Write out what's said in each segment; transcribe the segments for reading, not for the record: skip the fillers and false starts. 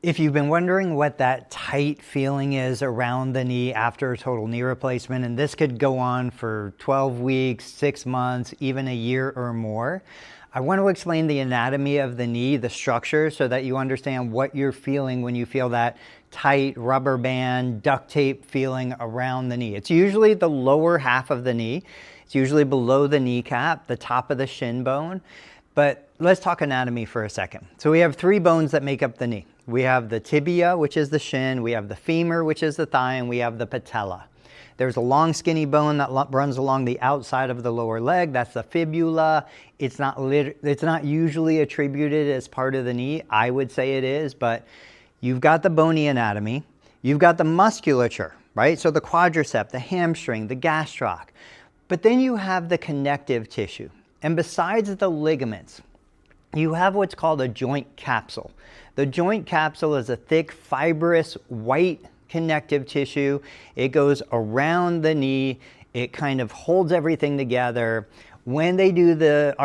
If you've been wondering what that tight feeling is around the knee after a total knee replacement, and this could go on for 12 weeks, 6 months, even a year or more, I want to explain the anatomy of the knee, the structure, so that you understand what you're feeling when you feel that tight rubber band, duct tape feeling around the knee. It's usually the lower half of the knee. It's usually below the kneecap, the top of the shin bone. But let's talk anatomy for a second. So we have 3 bones that make up the knee. We have the tibia, which is the shin, we have the femur, which is the thigh, and we have the patella. There's a long skinny bone that runs along the outside of the lower leg. That's the fibula. It's not usually attributed as part of the knee. I would say it is, but you've got the bony anatomy. You've got the musculature, right? So the quadricep, the hamstring, the gastroc. But then you have the connective tissue. And besides the ligaments, you have what's called a joint capsule. The joint capsule is a thick, fibrous, white connective tissue. It goes around the knee. It kind of holds everything together. When they do the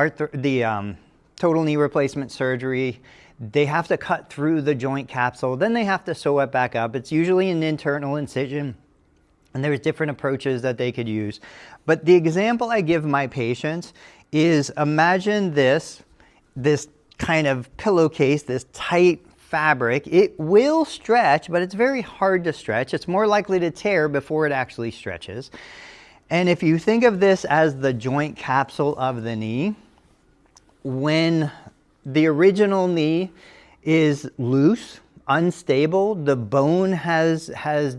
total knee replacement surgery, they have to cut through the joint capsule. Then they have to sew it back up. It's usually an internal incision, and there's different approaches that they could use. But the example I give my patients is, imagine this kind of pillowcase, this tight fabric. It will stretch, but it's very hard to stretch. It's more likely to tear before it actually stretches. And if you think of this as the joint capsule of the knee, when the original knee is loose, unstable, the bone has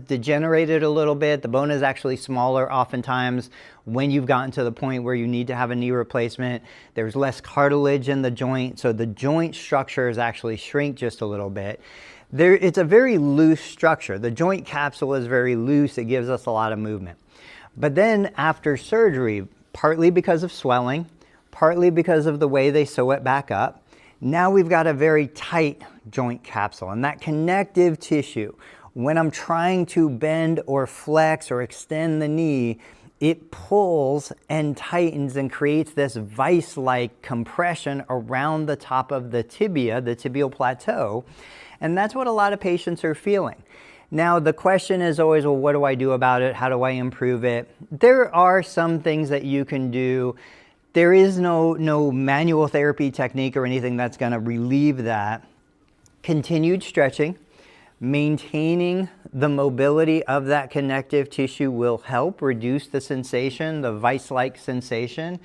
degenerated a little bit. The bone is actually smaller oftentimes when you've gotten to the point where you need to have a knee replacement. There's less cartilage in the joint, so the joint structure is actually shrink just a little bit. It's a very loose structure. The joint capsule is very loose. It gives us a lot of movement. But then after surgery, partly because of swelling, partly because of the way they sew it back up, now we've got a very tight joint capsule, and that connective tissue, when I'm trying to bend or flex or extend the knee, it pulls and tightens and creates this vise-like compression around the top of the tibia, the tibial plateau, and that's what a lot of patients are feeling. Now, the question is always, well, what do I do about it? How do I improve it? There are some things that you can do. There is no manual therapy technique or anything that's going to relieve that. Continued stretching, maintaining the mobility of that connective tissue will help reduce the sensation, the vise-like sensation,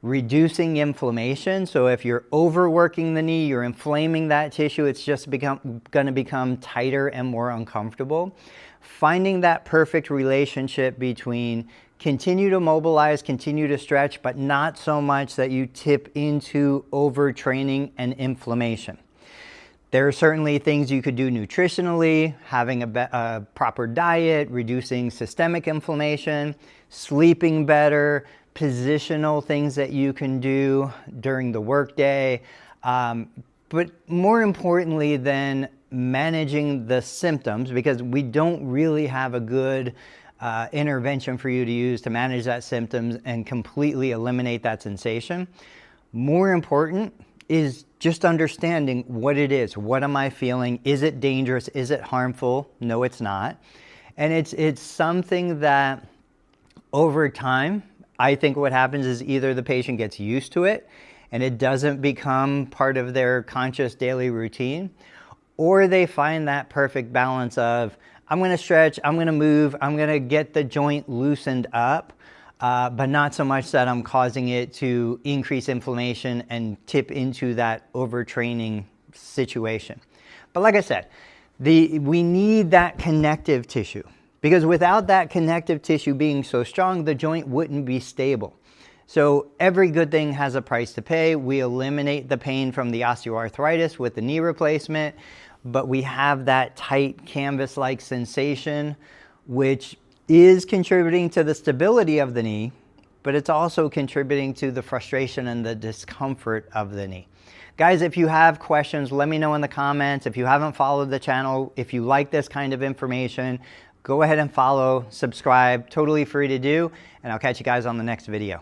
reducing inflammation. So if you're overworking the knee, you're inflaming that tissue, it's just going to become tighter and more uncomfortable. Finding that perfect relationship between continue to mobilize, continue to stretch, but not so much that you tip into overtraining and inflammation. There are certainly things you could do nutritionally, having a proper diet, reducing systemic inflammation, sleeping better, positional things that you can do during the workday. But more importantly than managing the symptoms, because we don't really have a good intervention for you to use to manage that symptoms and completely eliminate that sensation. More important is just understanding what it is. What am I feeling? Is it dangerous? Is it harmful? No, it's not. And it's something that over time, I think what happens is either the patient gets used to it and it doesn't become part of their conscious daily routine, or they find that perfect balance of, I'm going to stretch, I'm going to move, I'm going to get the joint loosened up, but not so much that I'm causing it to increase inflammation and tip into that overtraining situation. But like I said, we need that connective tissue, because without that connective tissue being so strong, the joint wouldn't be stable. So every good thing has a price to pay. We eliminate the pain from the osteoarthritis with the knee replacement, but we have that tight canvas-like sensation, which is contributing to the stability of the knee, but it's also contributing to the frustration and the discomfort of the knee. Guys, if you have questions, let me know in the comments. If you haven't followed the channel, if you like this kind of information, go ahead and follow, subscribe, totally free to do, and I'll catch you guys on the next video.